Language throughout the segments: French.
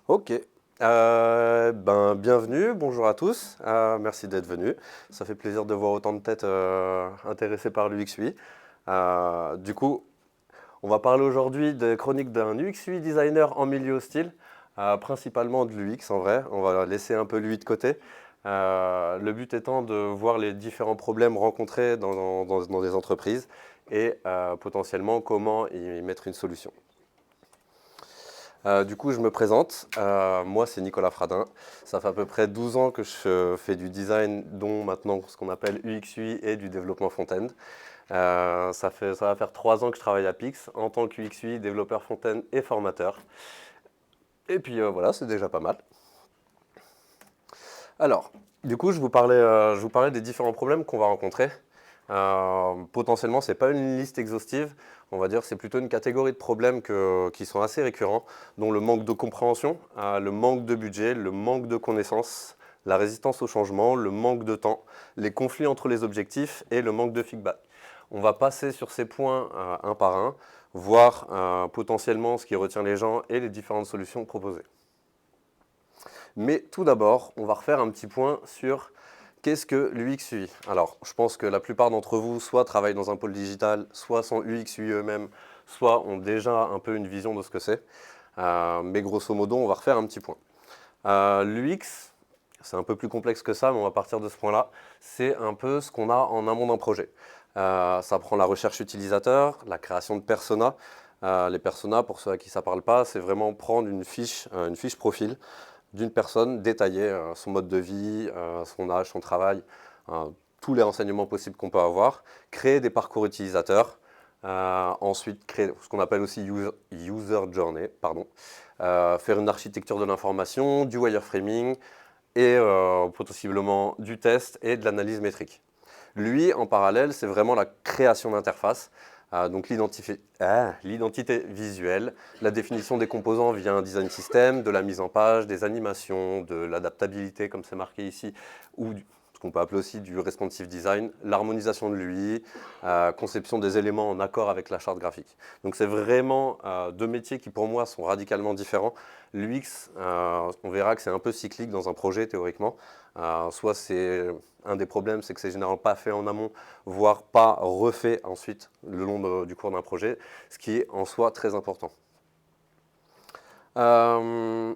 Ok. Bienvenue, bonjour à tous. Merci d'être venus. Ça fait plaisir de voir autant de têtes intéressées par l'UX UI. Du coup, on va parler aujourd'hui des chroniques d'un UX UI designer en milieu hostile, principalement de l'UX en vrai. On va laisser un peu l'UI de côté. Le but étant de voir les différents problèmes rencontrés dans des entreprises et potentiellement comment y mettre une solution. Du coup, je me présente. Moi, c'est Nicolas Fradin. Ça fait à peu près 12 ans que je fais du design, dont maintenant ce qu'on appelle UX UI et du développement front-end. Ça va faire 3 ans que je travaille à Pix en tant que UX UI, développeur front-end et formateur. Et puis voilà, c'est déjà pas mal. Alors, du coup, je vous parlais des différents problèmes qu'on va rencontrer. Potentiellement, ce n'est pas une liste exhaustive, on va dire c'est plutôt une catégorie de problèmes qui sont assez récurrents, dont le manque de compréhension, le manque de budget, le manque de connaissances, la résistance au changement, le manque de temps, les conflits entre les objectifs et le manque de feedback. On va passer sur ces points un par un, voir potentiellement ce qui retient les gens et les différentes solutions proposées. Mais tout d'abord, on va refaire un petit point sur qu'est-ce que l'UX UI. Alors, je pense que la plupart d'entre vous soit travaillent dans un pôle digital, soit sont UX UI eux-mêmes, soit ont déjà un peu une vision de ce que c'est. Mais grosso modo, on va refaire un petit point. L'UX, c'est un peu plus complexe que ça, mais on va partir de ce point-là. C'est un peu ce qu'on a en amont d'un projet. Ça prend la recherche utilisateur, la création de personas. Les personas, pour ceux à qui ça ne parle pas, c'est vraiment prendre une fiche profil d'une personne, détailler son mode de vie, son âge, son travail, tous les renseignements possibles qu'on peut avoir, créer des parcours utilisateurs, ensuite créer ce qu'on appelle aussi user journey, pardon, faire une architecture de l'information, du wireframing et potentiellement du test et de l'analyse métrique. Lui, en parallèle, c'est vraiment la création d'interface, donc l'identité visuelle, la définition des composants via un design system, de la mise en page, des animations, de l'adaptabilité comme c'est marqué ici, ou ce qu'on peut appeler aussi du responsive design, l'harmonisation de l'UI, conception des éléments en accord avec la charte graphique. Donc c'est vraiment deux métiers qui pour moi sont radicalement différents. L'UX, on verra que c'est un peu cyclique dans un projet théoriquement. Soit c'est un des problèmes, c'est que c'est généralement pas fait en amont, voire pas refait ensuite le long du cours d'un projet, ce qui est en soi très important. Moi,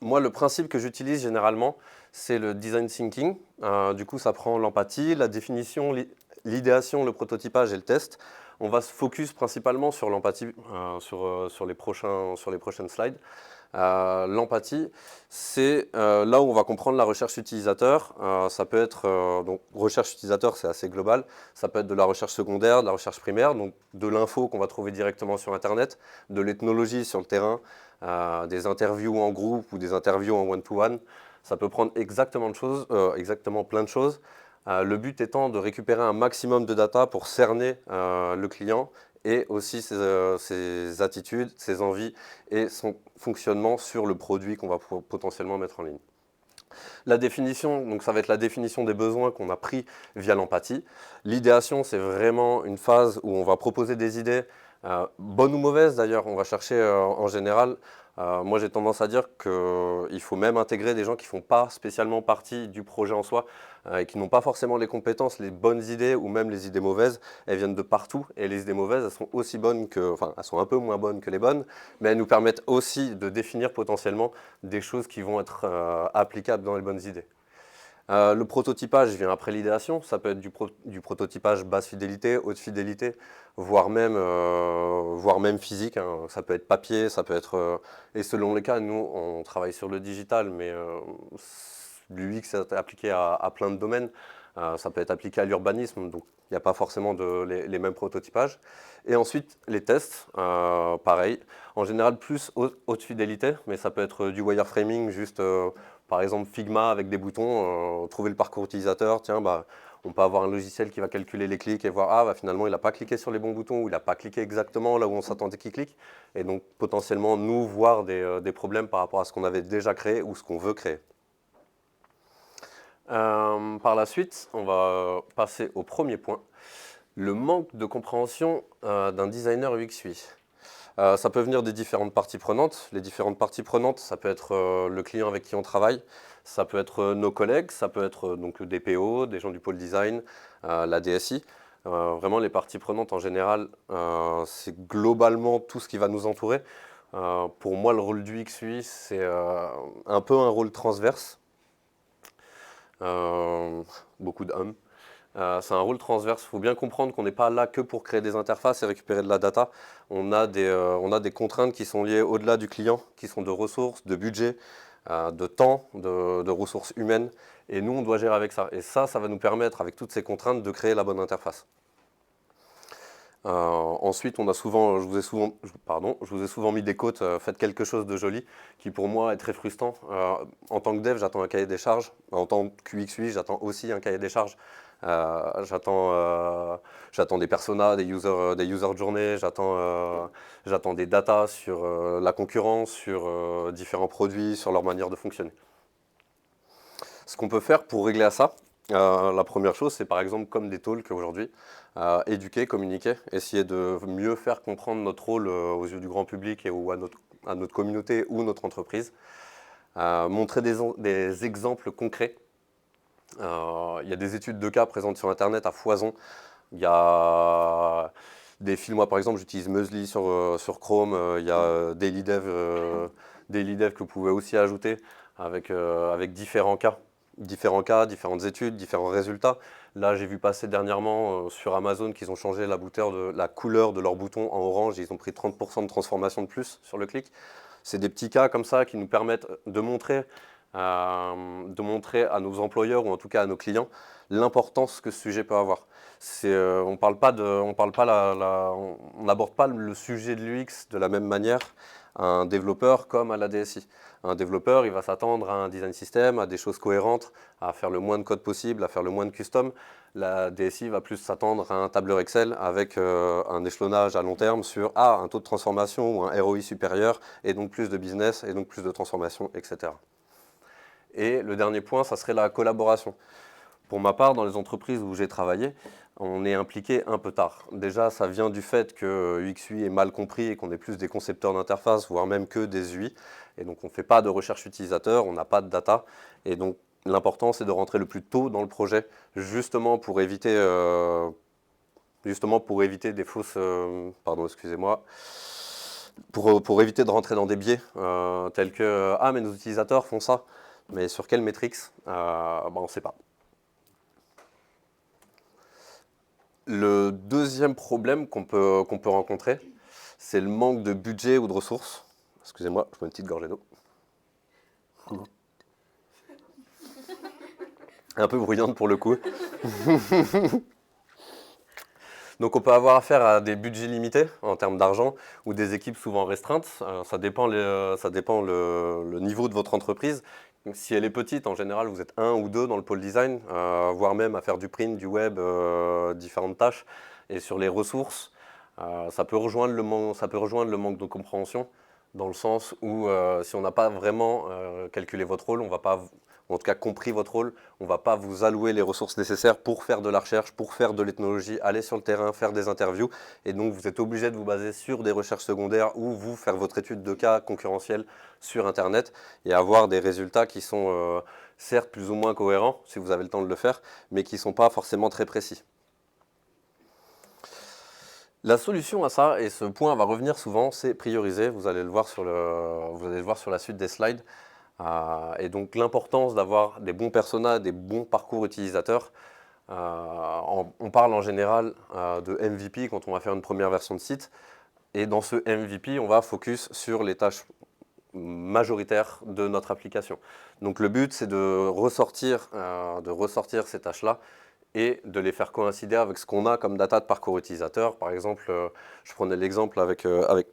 le principe que j'utilise généralement, c'est le design thinking. Du coup, ça prend l'empathie, la définition, l'idéation, le prototypage et le test. On va se focus principalement sur l'empathie sur les prochaines slides. L'empathie, c'est là où on va comprendre la recherche utilisateur. Ça peut être, donc recherche utilisateur, c'est assez global. Ça peut être de la recherche secondaire, de la recherche primaire, donc de l'info qu'on va trouver directement sur Internet, de l'ethnologie sur le terrain, des interviews en groupe ou des interviews en one-to-one. Ça peut prendre exactement plein de choses. Le but étant de récupérer un maximum de data pour cerner le client et aussi ses attitudes, ses envies et son fonctionnement sur le produit qu'on va potentiellement mettre en ligne. La définition, donc ça va être la définition des besoins qu'on a pris via l'empathie. L'idéation, c'est vraiment une phase où on va proposer des idées, bonnes ou mauvaises d'ailleurs, on va chercher en général. Moi j'ai tendance à dire qu'il faut même intégrer des gens qui ne font pas spécialement partie du projet en soi et qui n'ont pas forcément les compétences, les bonnes idées ou même les idées mauvaises. Elles viennent de partout et les idées mauvaises, elles sont aussi bonnes enfin elles sont un peu moins bonnes que les bonnes, mais elles nous permettent aussi de définir potentiellement des choses qui vont être applicables dans les bonnes idées. Le prototypage vient après l'idéation, ça peut être du prototypage basse fidélité, haute fidélité, voire même physique, hein. Ça peut être papier, ça peut être... et selon les cas, nous, on travaille sur le digital, mais l'UX est appliqué à plein de domaines. Ça peut être appliqué à l'urbanisme, donc il n'y a pas forcément les mêmes prototypages. Et ensuite, les tests, pareil. En général, plus haute fidélité, mais ça peut être du wireframing, juste par exemple Figma avec des boutons, trouver le parcours utilisateur. Tiens, bah, on peut avoir un logiciel qui va calculer les clics et voir, ah, bah, finalement, il n'a pas cliqué sur les bons boutons ou il n'a pas cliqué exactement là où on s'attendait qu'il clique. Et donc, potentiellement, nous, voir des problèmes par rapport à ce qu'on avait déjà créé ou ce qu'on veut créer. Par la suite, on va passer au premier point, le manque de compréhension d'un designer UX/UI. Ça peut venir des différentes parties prenantes. Les différentes parties prenantes, ça peut être le client avec qui on travaille, ça peut être nos collègues, ça peut être donc des PO, des gens du pôle design, la DSI. Vraiment, les parties prenantes en général, c'est globalement tout ce qui va nous entourer. Pour moi, le rôle du XUI, c'est un peu un rôle transverse. Beaucoup d'hommes. C'est un rôle transverse. Il faut bien comprendre qu'on n'est pas là que pour créer des interfaces et récupérer de la data. On a des contraintes qui sont liées au-delà du client, qui sont de ressources, de budget, de temps, de ressources humaines. Et nous, on doit gérer avec ça. Et ça va nous permettre, avec toutes ces contraintes, de créer la bonne interface. Ensuite, je vous ai souvent mis des quotes, faites quelque chose de joli, qui pour moi est très frustrant. En tant que dev, j'attends un cahier des charges. En tant que QXUI, j'attends aussi un cahier des charges. J'attends des personas, des user journées, j'attends des datas sur la concurrence, sur différents produits, sur leur manière de fonctionner. Ce qu'on peut faire pour régler à ça, la première chose, c'est par exemple comme des talks aujourd'hui, éduquer, communiquer, essayer de mieux faire comprendre notre rôle aux yeux du grand public et ou à notre communauté ou notre entreprise. Montrer des exemples concrets. Il y a des études de cas présentes sur Internet à foison. Il y a des films, moi par exemple j'utilise Musli sur Chrome, il y a Daily Dev que vous pouvez aussi ajouter avec différents cas, différentes études, différents résultats. Là j'ai vu passer dernièrement sur Amazon qu'ils ont changé la couleur de leur bouton en orange, ils ont pris 30% de transformation de plus sur le clic. C'est des petits cas comme ça qui nous permettent de montrer à nos employeurs ou en tout cas à nos clients l'importance que ce sujet peut avoir. On n'aborde pas le sujet de l'UX de la même manière à un développeur comme à la DSI. Un développeur, il va s'attendre à un design system, à des choses cohérentes, à faire le moins de code possible, à faire le moins de custom. La DSI va plus s'attendre à un tableur Excel avec un échelonnage à long terme sur un taux de transformation ou un ROI supérieur et donc plus de business et donc plus de transformation, etc. Et le dernier point, ça serait la collaboration. Pour ma part, dans les entreprises où j'ai travaillé, on est impliqué un peu tard. Déjà, ça vient du fait que UX/UI est mal compris et qu'on est plus des concepteurs d'interface, voire même que des UI. Et donc, on ne fait pas de recherche utilisateur, on n'a pas de data. Et donc, l'important, c'est de rentrer le plus tôt dans le projet, justement pour éviter des fausses... pardon, excusez-moi. Pour éviter de rentrer dans des biais tels que « Ah, mais nos utilisateurs font ça ». Mais sur quelle métrique on ne sait pas. Le deuxième problème qu'on peut rencontrer, c'est le manque de budget ou de ressources. Excusez-moi, je prends une petite gorgée d'eau. Un peu bruyante pour le coup. Donc on peut avoir affaire à des budgets limités en termes d'argent ou des équipes souvent restreintes. Ça dépend le niveau de votre entreprise. Si elle est petite, en général, vous êtes un ou deux dans le pôle design, voire même à faire du print, du web, différentes tâches. Et sur les ressources, ça peut rejoindre le manque de compréhension, dans le sens où si on n'a pas vraiment calculé votre rôle, on va pas, ou en tout cas compris votre rôle, on ne va pas vous allouer les ressources nécessaires pour faire de la recherche, pour faire de l'ethnologie, aller sur le terrain, faire des interviews. Et donc vous êtes obligé de vous baser sur des recherches secondaires ou vous faire votre étude de cas concurrentielle sur Internet et avoir des résultats qui sont certes plus ou moins cohérents, si vous avez le temps de le faire, mais qui ne sont pas forcément très précis. La solution à ça, et ce point va revenir souvent, c'est prioriser. Vous allez le voir sur la suite des slides. Et donc l'importance d'avoir des bons personas, des bons parcours utilisateurs. On parle en général de MVP quand on va faire une première version de site. Et dans ce MVP, on va focus sur les tâches majoritaires de notre application. Donc le but, c'est de ressortir ces tâches-là et de les faire coïncider avec ce qu'on a comme data de parcours utilisateur. Par exemple, je prenais l'exemple avec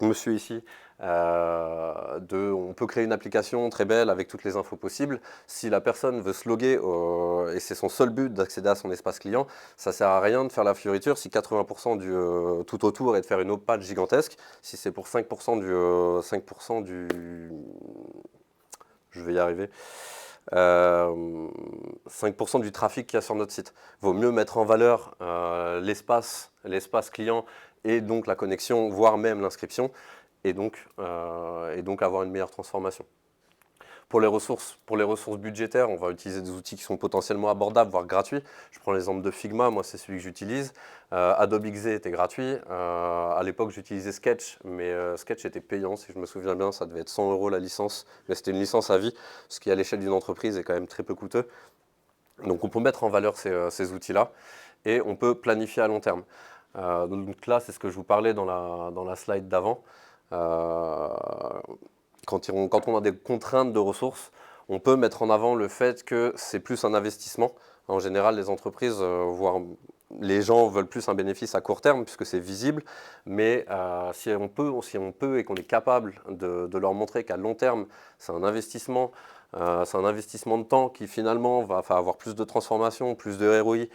monsieur ici, on peut créer une application très belle avec toutes les infos possibles. Si la personne veut se loguer et c'est son seul but d'accéder à son espace client, ça ne sert à rien de faire la fioriture si 80% du tout autour est de faire une page gigantesque. Si c'est pour 5% je vais y arriver. 5% du trafic qu'il y a sur notre site. Il vaut mieux mettre en valeur l'espace client et donc la connexion, voire même l'inscription, et donc avoir une meilleure transformation. Pour les ressources budgétaires, on va utiliser des outils qui sont potentiellement abordables, voire gratuits. Je prends l'exemple de Figma, moi c'est celui que j'utilise. Adobe XD était gratuit. À l'époque, j'utilisais Sketch, mais Sketch était payant, si je me souviens bien, ça devait être 100 € la licence, mais c'était une licence à vie, ce qui à l'échelle d'une entreprise est quand même très peu coûteux. Donc on peut mettre en valeur ces outils-là et on peut planifier à long terme. Donc là, c'est ce que je vous parlais dans la slide d'avant. Quand on a des contraintes de ressources, on peut mettre en avant le fait que c'est plus un investissement. En général, les entreprises, voire les gens veulent plus un bénéfice à court terme puisque c'est visible, mais si on peut et qu'on est capable de leur montrer qu'à long terme, c'est un investissement de temps qui finalement va avoir plus de transformation, plus de ROI,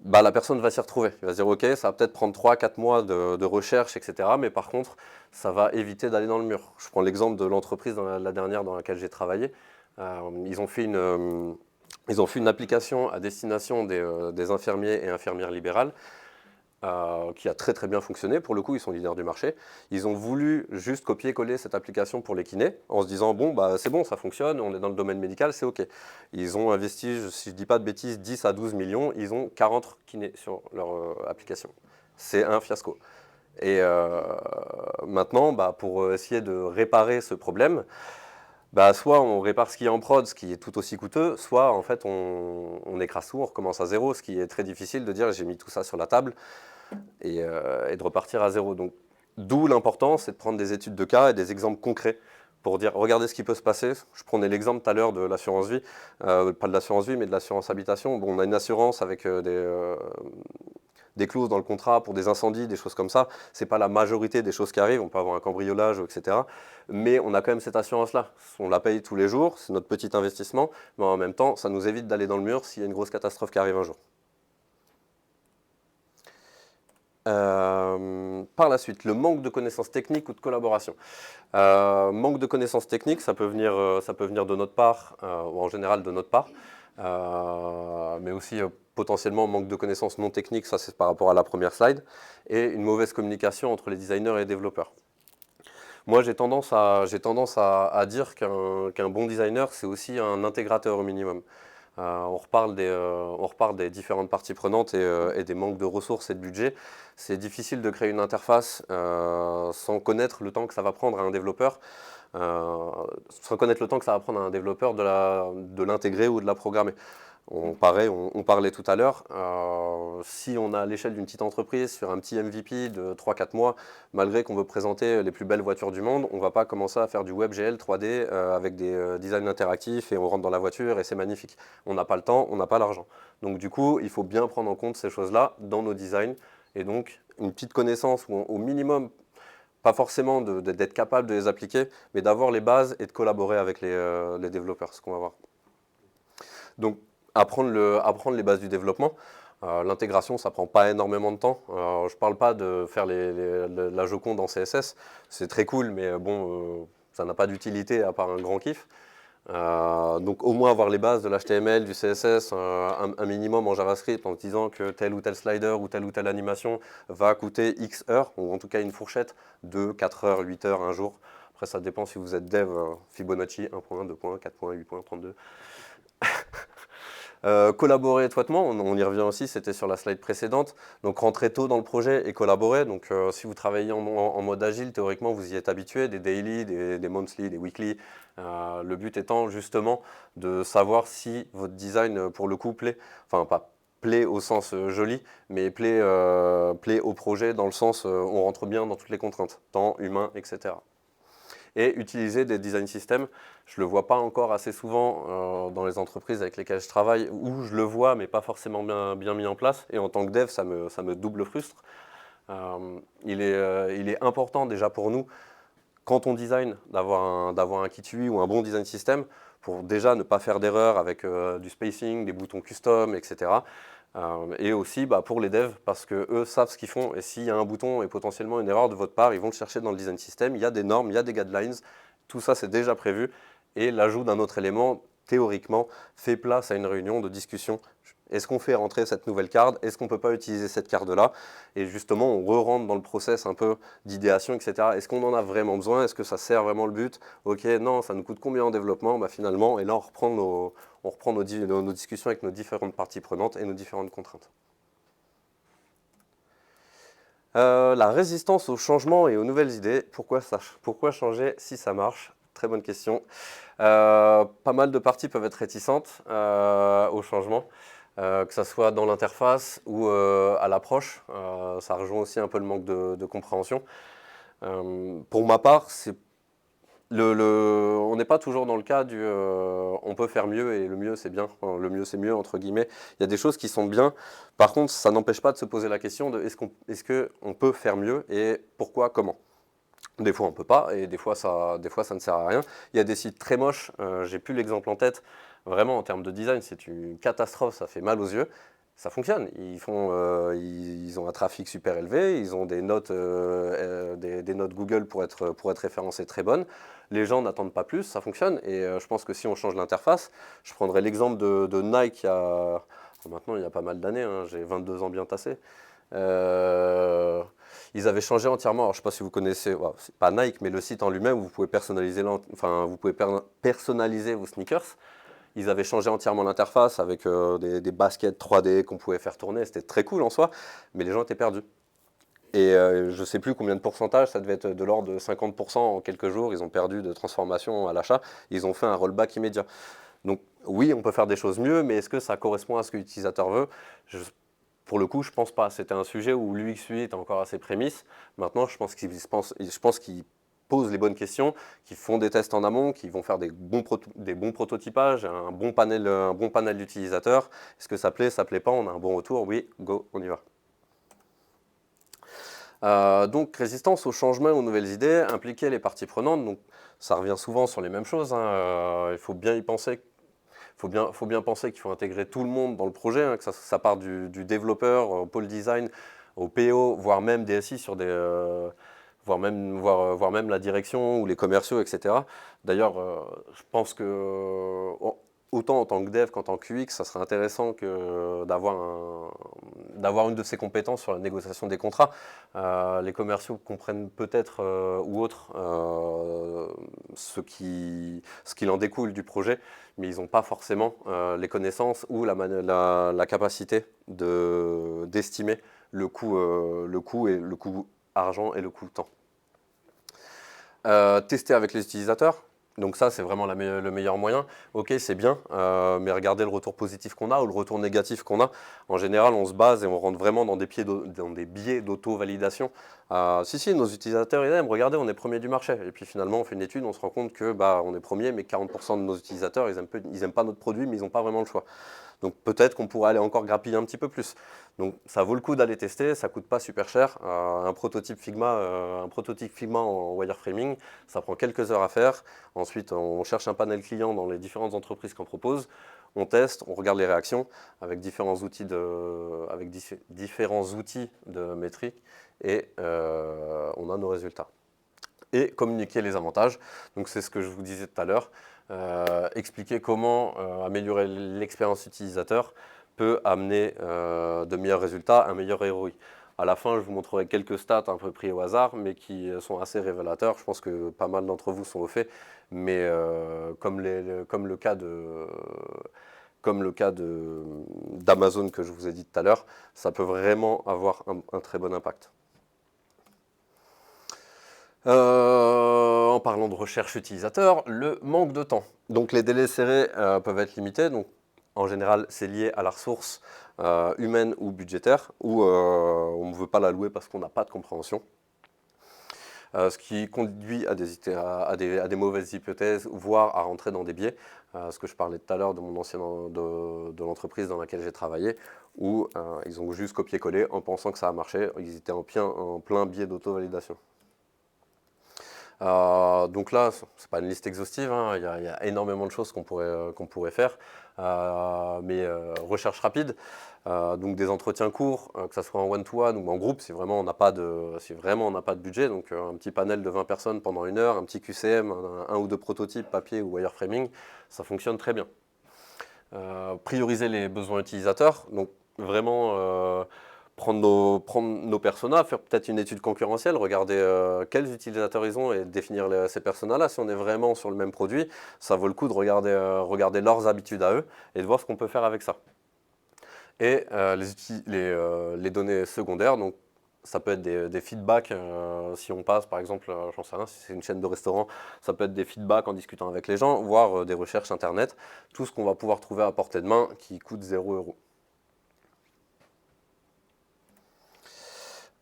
bah, la personne va s'y retrouver. Elle va se dire, ok, ça va peut-être prendre 3-4 mois de recherche, etc. Mais par contre, ça va éviter d'aller dans le mur. Je prends l'exemple de l'entreprise la dernière dans laquelle j'ai travaillé. Ils ont fait une application à destination des infirmiers et infirmières libérales qui a très très bien fonctionné. Pour le coup, ils sont leaders du marché. Ils ont voulu juste copier-coller cette application pour les kinés en se disant bon, bah, c'est bon, ça fonctionne, on est dans le domaine médical, c'est OK. Ils ont investi, si je ne dis pas de bêtises, 10 à 12 millions. Ils ont 40 kinés sur leur application. C'est un fiasco. Et maintenant, bah, pour essayer de réparer ce problème, bah, soit on répare ce qui est en prod, ce qui est tout aussi coûteux, soit en fait on écrase tout, on recommence à zéro, ce qui est très difficile de dire j'ai mis tout ça sur la table et de repartir à zéro. Donc, d'où l'importance, c'est de prendre des études de cas et des exemples concrets pour dire regardez ce qui peut se passer. Je prenais l'exemple tout à l'heure de l'assurance vie, pas de l'assurance vie, mais de l'assurance habitation. Bon, on a une assurance avec des clauses dans le contrat pour des incendies, des choses comme ça. Ce n'est pas la majorité des choses qui arrivent, on peut avoir un cambriolage, etc. Mais on a quand même cette assurance-là. On la paye tous les jours, c'est notre petit investissement, mais en même temps, ça nous évite d'aller dans le mur s'il y a une grosse catastrophe qui arrive un jour. Par la suite, le manque de connaissances techniques ou de collaboration. Manque de connaissances techniques, ça peut venir de notre part, ou en général de notre part, mais aussi potentiellement manque de connaissances non techniques, ça c'est par rapport à la première slide, et une mauvaise communication entre les designers et les développeurs. Moi j'ai tendance à dire qu'un bon designer c'est aussi un intégrateur au minimum. On reparle des différentes parties prenantes et des manques de ressources et de budget. C'est difficile de créer une interface sans connaître le temps que ça va prendre à un développeur, de l'intégrer ou de la programmer. On parlait tout à l'heure, si on a à l'échelle d'une petite entreprise sur un petit MVP de 3-4 mois, malgré qu'on veut présenter les plus belles voitures du monde, on ne va pas commencer à faire du WebGL 3D avec des designs interactifs et on rentre dans la voiture et c'est magnifique. On n'a pas le temps, on n'a pas l'argent. Donc du coup, il faut bien prendre en compte ces choses-là dans nos designs et donc une petite connaissance ou au minimum, pas forcément d'être capable de les appliquer, mais d'avoir les bases et de collaborer avec les développeurs, ce qu'on va voir. Donc, apprendre les bases du développement. L'intégration, ça prend pas énormément de temps. Je ne parle pas de faire la Joconde en CSS. C'est très cool, mais bon, ça n'a pas d'utilité à part un grand kiff. Donc au moins avoir les bases de l'HTML, du CSS, un minimum en JavaScript en disant que tel ou tel slider ou telle animation va coûter X heures, ou en tout cas une fourchette de 4 heures, 8 heures, un jour. Après ça dépend si vous êtes dev, Fibonacci 1.1, 2.1, 4.1, 8.32. Collaborer étroitement, on y revient aussi, c'était sur la slide précédente. Donc rentrer tôt dans le projet et collaborer. Donc si vous travaillez en mode agile, théoriquement vous y êtes habitué, des daily, des monthly, des weekly. Le but étant justement de savoir si votre design pour le coup plaît. Enfin pas plaît au sens joli, mais plaît au projet dans le sens on rentre bien dans toutes les contraintes, temps, humain, etc. Et utiliser des design systems. Je ne le vois pas encore assez souvent dans les entreprises avec lesquelles je travaille, où je le vois, mais pas forcément bien mis en place. Et en tant que dev, ça me double frustre. Il est important déjà pour nous, quand on design, d'avoir un kit UI ou un bon design system, pour déjà ne pas faire d'erreur avec du spacing, des boutons custom, etc. Et aussi pour les devs, parce qu'eux savent ce qu'ils font, et s'il y a un bouton et potentiellement une erreur de votre part, ils vont le chercher dans le design system, il y a des normes, il y a des guidelines, tout ça c'est déjà prévu, et l'ajout d'un autre élément, théoriquement, fait place à une réunion de discussion Est-ce qu'on fait rentrer cette nouvelle carte? Est-ce qu'on ne peut pas utiliser cette carte-là? Et justement, on re-rentre dans le process un peu d'idéation, etc. Est-ce qu'on en a vraiment besoin? Est-ce que ça sert vraiment le but? Ok, non, ça nous coûte combien en développement? Bah, finalement, et là, on reprend nos discussions avec nos différentes parties prenantes et nos différentes contraintes. La résistance au changement et aux nouvelles idées, pourquoi changer si ça marche? Très bonne question. Pas mal de parties peuvent être réticentes au changement, que ce soit dans l'interface ou à l'approche. Ça rejoint aussi un peu le manque de compréhension. Pour ma part, on n'est pas toujours dans le cas du on peut faire mieux et le mieux c'est bien. Enfin, le mieux c'est mieux entre guillemets. Il y a des choses qui sont bien. Par contre, ça n'empêche pas de se poser la question de est-ce qu'on peut faire mieux et pourquoi, comment. Des fois on peut pas et des fois ça ne sert à rien. Il y a des sites très moches, j'ai plus l'exemple en tête. Vraiment en termes de design, c'est une catastrophe, ça fait mal aux yeux. Ça fonctionne. Ils ont un trafic super élevé, ils ont des notes, des notes Google pour être référencés très bonnes. Les gens n'attendent pas plus, ça fonctionne. Et je pense que si on change l'interface, je prendrai l'exemple de Nike maintenant il y a pas mal d'années, hein, j'ai 22 ans bien tassés. Ils avaient changé entièrement, alors je ne sais pas si vous connaissez, c'est pas Nike, mais le site en lui-même où vous pouvez personnaliser, personnaliser vos sneakers. Ils avaient changé entièrement l'interface avec des baskets 3D qu'on pouvait faire tourner, c'était très cool en soi, mais les gens étaient perdus. Et je ne sais plus combien de pourcentage, ça devait être de l'ordre de 50% en quelques jours, ils ont perdu de transformation à l'achat, ils ont fait un rollback immédiat. Donc oui, on peut faire des choses mieux, mais est-ce que ça correspond à ce que l'utilisateur veut? Pour le coup, je pense pas. C'était un sujet où l'UX UI était encore à ses prémices. Maintenant, je pense qu'ils posent les bonnes questions, qu'ils font des tests en amont, qu'ils vont faire des bons prototypages, un bon panel d'utilisateurs. Est-ce que ça plaît pas, on a un bon retour? Oui, go, on y va. Donc, résistance au changement, aux nouvelles idées, impliquer les parties prenantes. Donc, ça revient souvent sur les mêmes choses, hein. Il faut bien y penser. Faut bien penser qu'il faut intégrer tout le monde dans le projet, hein, que ça part du développeur au pôle design, au PO, voire même DSI sur voire même la direction ou les commerciaux, etc. D'ailleurs, je pense que autant en tant que dev qu'en tant que UX, ça serait intéressant d'avoir une de ces compétences sur la négociation des contrats. Les commerciaux comprennent peut-être ou autre ce qu'il en découle du projet, mais ils n'ont pas forcément les connaissances ou la capacité d'estimer le coût argent et le coût temps. Tester avec les utilisateurs. Donc ça, c'est vraiment le meilleur moyen. Ok, c'est bien, mais regardez le retour positif qu'on a ou le retour négatif qu'on a. En général, on se base et on rentre vraiment dans des biais d'auto-validation. Si, nos utilisateurs, ils aiment, regardez, on est premier du marché. Et puis finalement, on fait une étude, on se rend compte que on est premier, mais 40% de nos utilisateurs, ils aiment pas notre produit, mais ils n'ont pas vraiment le choix. Donc peut-être qu'on pourrait aller encore grappiller un petit peu plus. Donc ça vaut le coup d'aller tester, ça coûte pas super cher. Un prototype Figma en wireframing, ça prend quelques heures à faire. Ensuite, on cherche un panel client dans les différentes entreprises qu'on propose. On teste, on regarde les réactions avec différents outils de métrique et on a nos résultats. Et communiquer les avantages. Donc c'est ce que je vous disais tout à l'heure. Expliquer comment améliorer l'expérience utilisateur peut amener de meilleurs résultats, un meilleur ROI. À la fin, je vous montrerai quelques stats un peu pris au hasard, mais qui sont assez révélateurs. Je pense que pas mal d'entre vous sont au fait, mais comme le cas d'Amazon que je vous ai dit tout à l'heure, ça peut vraiment avoir un très bon impact. En parlant de recherche utilisateur, le manque de temps. Donc les délais serrés peuvent être limités. Donc, en général, c'est lié à la ressource humaine ou budgétaire, ou on ne veut pas la louer parce qu'on n'a pas de compréhension. Ce qui conduit à des mauvaises hypothèses, voire à rentrer dans des biais. Ce que je parlais tout à l'heure de de l'entreprise dans laquelle j'ai travaillé, où ils ont juste copié-collé en pensant que ça a marché. Ils étaient en plein biais d'auto-validation. Donc là, c'est pas une liste exhaustive, hein. Il y a énormément de choses qu'on pourrait faire, mais recherche rapide, donc des entretiens courts, que ce soit en one-to-one ou en groupe, si vraiment on n'a pas de budget, donc un petit panel de 20 personnes pendant 1 heure, un petit QCM, un ou deux prototypes papier ou wireframing, ça fonctionne très bien. prioriser les besoins utilisateurs, donc vraiment prendre nos personas, faire peut-être une étude concurrentielle, regarder quels utilisateurs ils ont et définir ces personas-là. Si on est vraiment sur le même produit, ça vaut le coup de regarder leurs habitudes à eux et de voir ce qu'on peut faire avec ça. Et les données secondaires, donc ça peut être des feedbacks, si on passe par exemple, j'en sais rien, si c'est une chaîne de restaurant, ça peut être des feedbacks en discutant avec les gens, voire des recherches internet, tout ce qu'on va pouvoir trouver à portée de main qui coûte 0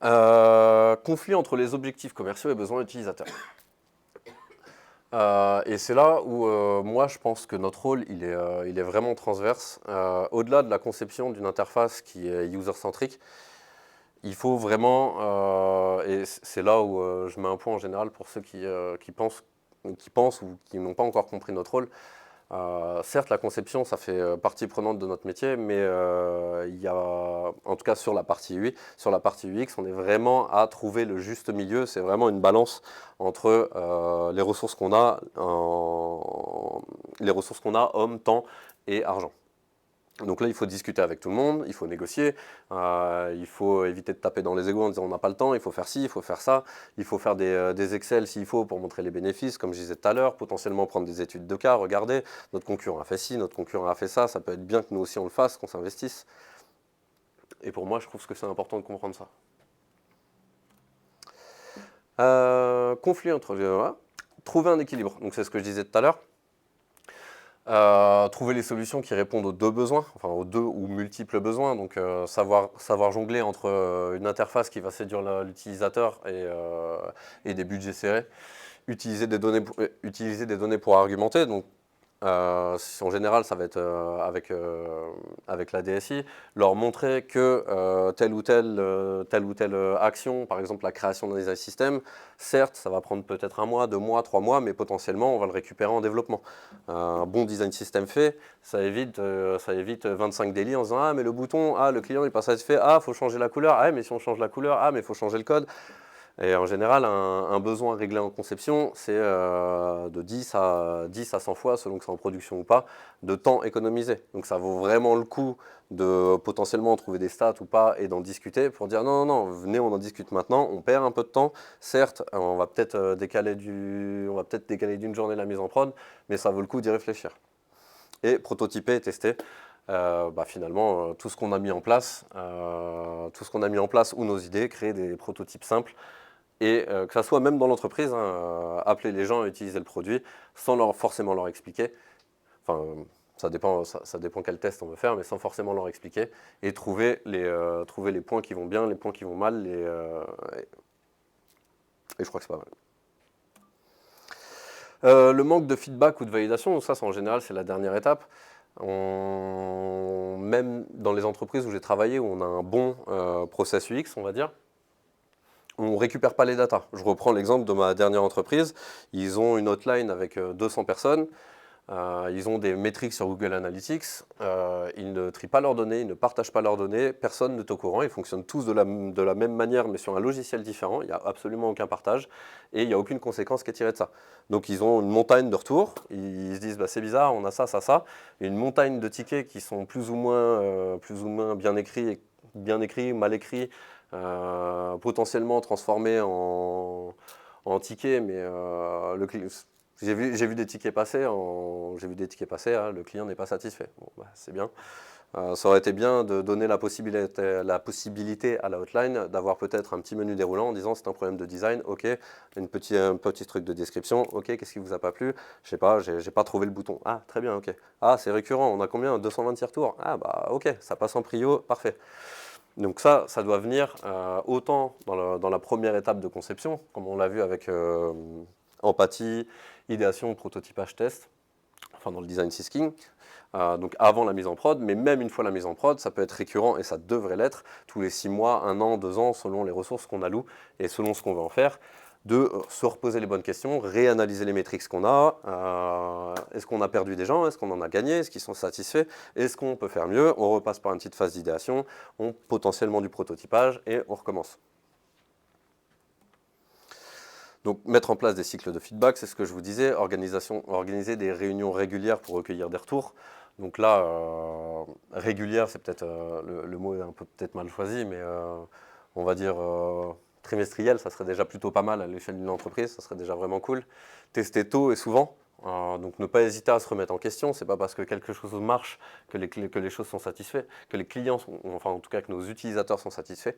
€. Conflit entre les objectifs commerciaux et besoins utilisateurs. Et c'est là où moi je pense que notre rôle il est vraiment transverse. Au-delà de la conception d'une interface qui est user-centrique, il faut vraiment, et c'est là où je mets un point en général pour ceux qui pensent ou qui n'ont pas encore compris notre rôle. Certes, la conception, ça fait partie prenante de notre métier, mais il y a, en tout cas sur la partie UI, sur la partie UX, on est vraiment à trouver le juste milieu. C'est vraiment une balance entre les ressources qu'on a, hommes, temps et argent. Donc là, il faut discuter avec tout le monde, il faut négocier, il faut éviter de taper dans les égos en disant on n'a pas le temps, il faut faire ci, il faut faire ça, il faut faire des Excel s'il faut pour montrer les bénéfices, comme je disais tout à l'heure, potentiellement prendre des études de cas, regarder, notre concurrent a fait ci, notre concurrent a fait ça peut être bien que nous aussi on le fasse, qu'on s'investisse. Et pour moi, je trouve que c'est important de comprendre ça. Conflit entre les deux, trouver un équilibre, donc c'est ce que je disais tout à l'heure. Trouver les solutions qui répondent aux deux besoins, enfin aux deux ou multiples besoins, donc savoir jongler entre une interface qui va séduire l'utilisateur et des budgets serrés, utiliser des données pour argumenter, donc en général ça va être avec la DSI, leur montrer que telle ou telle action, par exemple la création d'un design system, certes ça va prendre peut-être 1 mois, 2 mois, 3 mois, mais potentiellement on va le récupérer en développement. Un bon design system fait, ça évite 25 délits en disant ah mais le bouton, ah le client il n'est pas satisfait, ah faut changer la couleur, ah mais si on change la couleur, ah mais il faut changer le code. Et en général, un besoin réglé en conception, c'est de 10 à 100 fois, selon que c'est en production ou pas, de temps économisé. Donc ça vaut vraiment le coup de potentiellement trouver des stats ou pas et d'en discuter pour dire non, non, non, venez, on en discute maintenant, on perd un peu de temps. Certes, on va peut-être décaler d'une journée la mise en prod, mais ça vaut le coup d'y réfléchir. Et prototyper et tester. Finalement, tout ce qu'on a mis en place, ou nos idées, créer des prototypes simples, et que ça soit même dans l'entreprise, appeler les gens à utiliser le produit sans forcément leur expliquer. Enfin, ça dépend quel test on veut faire, mais sans forcément leur expliquer. Et trouver les points qui vont bien, les points qui vont mal. Et je crois que c'est pas mal. Le manque de feedback ou de validation, ça en général c'est la dernière étape. Même dans les entreprises où j'ai travaillé, où on a un bon process UX, on va dire, on ne récupère pas les datas. Je reprends l'exemple de ma dernière entreprise. Ils ont une hotline avec 200 personnes. Ils ont des métriques sur Google Analytics. Ils ne trient pas leurs données, ils ne partagent pas leurs données. Personne n'est au courant. Ils fonctionnent tous de la même manière, mais sur un logiciel différent. Il n'y a absolument aucun partage. Et il n'y a aucune conséquence qui est tirée de ça. Donc ils ont une montagne de retours. Ils se disent c'est bizarre, on a ça, ça, ça. Et une montagne de tickets qui sont plus ou moins bien écrits, mal écrits. Potentiellement transformés en tickets, mais j'ai vu des tickets passer, le client n'est pas satisfait. Bon, c'est bien. Ça aurait été bien de donner la possibilité à la hotline d'avoir peut-être un petit menu déroulant en disant c'est un problème de design, ok, un petit truc de description, ok, qu'est-ce qui vous a pas plu? Je sais pas, j'ai pas trouvé le bouton. Ah, très bien, ok. Ah, c'est récurrent, on a combien? 226 retours? Ah, bah ok, ça passe en prio, parfait. Donc ça doit venir autant dans la première étape de conception, comme on l'a vu avec empathie, idéation, prototypage, test, enfin dans le design thinking, donc avant la mise en prod, mais même une fois la mise en prod, ça peut être récurrent et ça devrait l'être tous les 6 mois, 1 an, 2 ans, selon les ressources qu'on alloue et selon ce qu'on veut en faire, de se reposer les bonnes questions, réanalyser les métriques qu'on a, est-ce qu'on a perdu des gens, est-ce qu'on en a gagné, est-ce qu'ils sont satisfaits, est-ce qu'on peut faire mieux, on repasse par une petite phase d'idéation, potentiellement du prototypage et on recommence. Donc mettre en place des cycles de feedback, c'est ce que je vous disais, organiser des réunions régulières pour recueillir des retours, Donc là, régulière, c'est peut-être le mot est un peu peut-être mal choisi, mais on va dire trimestriel, ça serait déjà plutôt pas mal à l'échelle d'une entreprise, ça serait déjà vraiment cool. Tester tôt et souvent, donc ne pas hésiter à se remettre en question. C'est pas parce que quelque chose marche que les choses sont satisfaits, que les clients, enfin en tout cas que nos utilisateurs sont satisfaits.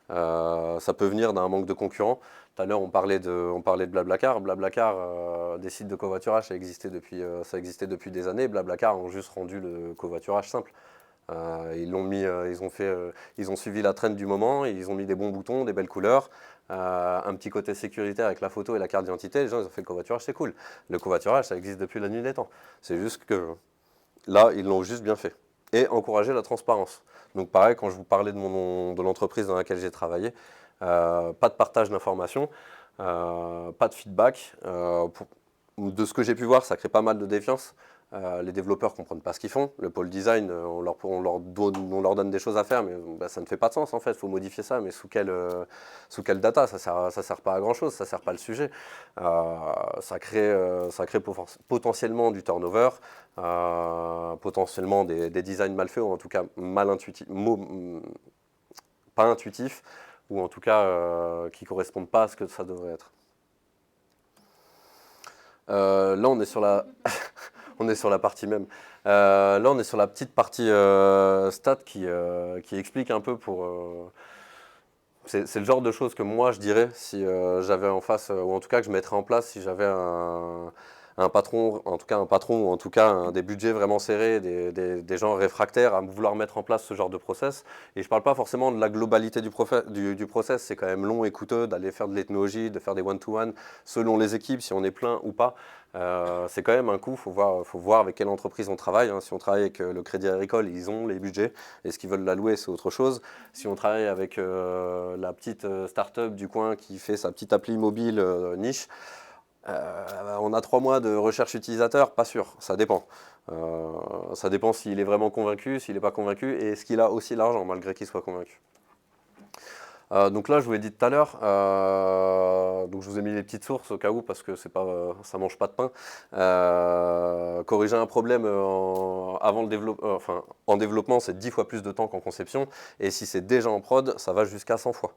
Ça peut venir d'un manque de concurrents. Tout à l'heure, on parlait de Blablacar. Blablacar, des sites de covoiturage, ça existait depuis des années. Blablacar ont juste rendu le covoiturage simple. Ils ont suivi la trend du moment, ils ont mis des bons boutons, des belles couleurs, un petit côté sécuritaire avec la photo et la carte d'identité. Les gens, ils ont fait le covoiturage, c'est cool. Le covoiturage, ça existe depuis la nuit des temps. C'est juste que là, ils l'ont juste bien fait. Et encourager la transparence. Donc pareil, quand je vous parlais de l'entreprise dans laquelle j'ai travaillé, pas de partage d'informations, pas de feedback. De ce que j'ai pu voir, ça crée pas mal de défiance. Les développeurs ne comprennent pas ce qu'ils font. Le pôle design, on leur donne des choses à faire, mais bah, ça ne fait pas de sens en fait. Il faut modifier ça, mais sous quelle data? Ça sert pas à grand chose, ça ne sert pas le sujet. Ça crée potentiellement du turnover, potentiellement des designs mal faits, ou en tout cas mal intuitifs, pas intuitifs, ou en tout cas qui ne correspondent pas à ce que ça devrait être. Là, on est sur la, on est sur la partie même. Là, on est sur la petite partie stat qui explique un peu pour. C'est le genre de choses que moi je dirais si j'avais en face, ou en tout cas que je mettrais en place si j'avais un patron, en tout cas un patron, ou en tout cas des budgets vraiment serrés, des gens réfractaires à vouloir mettre en place ce genre de process. Et je ne parle pas forcément de la globalité du process, c'est quand même long et coûteux d'aller faire de l'ethnologie, de faire des one-to-one, selon les équipes, si on est plein ou pas. C'est quand même un coût, faut voir avec quelle entreprise on travaille. Hein. Si on travaille avec le Crédit Agricole, ils ont les budgets, et ce qu'ils veulent l'allouer, c'est autre chose. Si on travaille avec la petite start-up du coin qui fait sa petite appli mobile niche, on a 3 mois de recherche utilisateur, pas sûr, ça dépend. Ça dépend s'il est vraiment convaincu, s'il n'est pas convaincu, et est-ce qu'il a aussi l'argent malgré qu'il soit convaincu. Donc là, je vous l'ai dit tout à l'heure, donc je vous ai mis les petites sources au cas où, parce que ça mange pas de pain. Corriger un problème en développement, c'est 10 fois plus de temps qu'en conception, et si c'est déjà en prod, ça va jusqu'à 100 fois.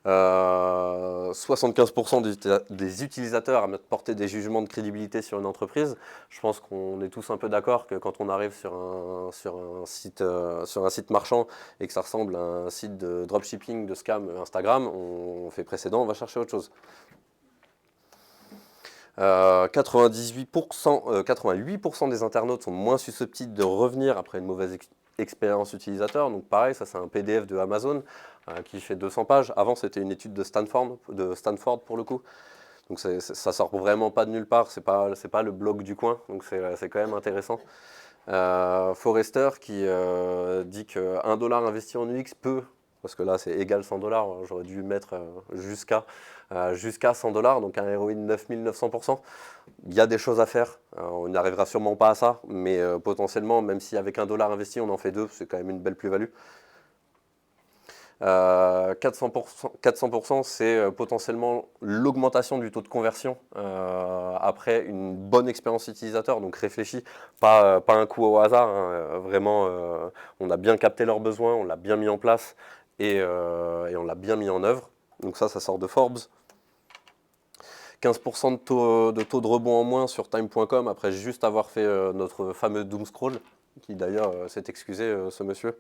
75% des utilisateurs à porter des jugements de crédibilité sur une entreprise. Je pense qu'on est tous un peu d'accord que quand on arrive sur un site marchand et que ça ressemble à un site de dropshipping, de scam Instagram, on fait précédent, on va chercher autre chose. 88% des internautes sont moins susceptibles de revenir après une mauvaise expérience utilisateur. Donc pareil, ça c'est un PDF de Amazon qui fait 200 pages. Avant c'était une étude de Stanford pour le coup. Donc ça sort vraiment pas de nulle part, c'est pas le blog du coin, donc c'est quand même intéressant. Forrester qui dit que $1 investi en UX peut, parce que là c'est égal $100, j'aurais dû mettre jusqu'à $100, donc un ROI de 9900%. Il y a des choses à faire, on n'arrivera sûrement pas à ça, mais potentiellement, même si avec $1 investi on en fait 2, c'est quand même une belle plus-value. 400%, c'est potentiellement l'augmentation du taux de conversion après une bonne expérience utilisateur, donc réfléchi, pas un coup au hasard, hein, vraiment on a bien capté leurs besoins, on l'a bien mis en place et on l'a bien mis en œuvre. Donc ça sort de Forbes. 15% de taux de rebond en moins sur time.com après juste avoir fait notre fameux doom scroll, qui d'ailleurs s'est excusé ce monsieur.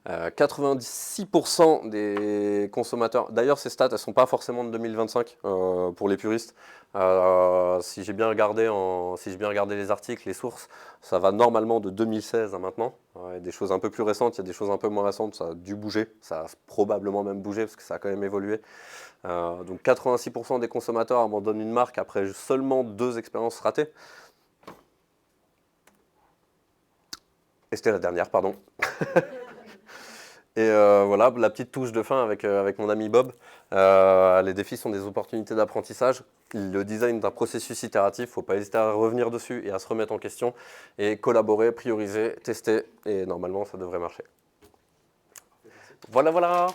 86% des consommateurs, d'ailleurs ces stats elles ne sont pas forcément de 2025 pour les puristes. Si j'ai bien regardé les articles, les sources, ça va normalement de 2016 à maintenant. Il y a des choses un peu plus récentes, il y a des choses un peu moins récentes, ça a dû bouger, ça a probablement même bougé parce que ça a quand même évolué. Donc 86% des consommateurs abandonnent une marque après seulement 2 expériences ratées. Et c'était la dernière, pardon. Et voilà, la petite touche de fin avec mon ami Bob. Les défis sont des opportunités d'apprentissage. Le design d'un processus itératif, il ne faut pas hésiter à revenir dessus et à se remettre en question. Et collaborer, prioriser, tester, et normalement ça devrait marcher. Voilà, voilà.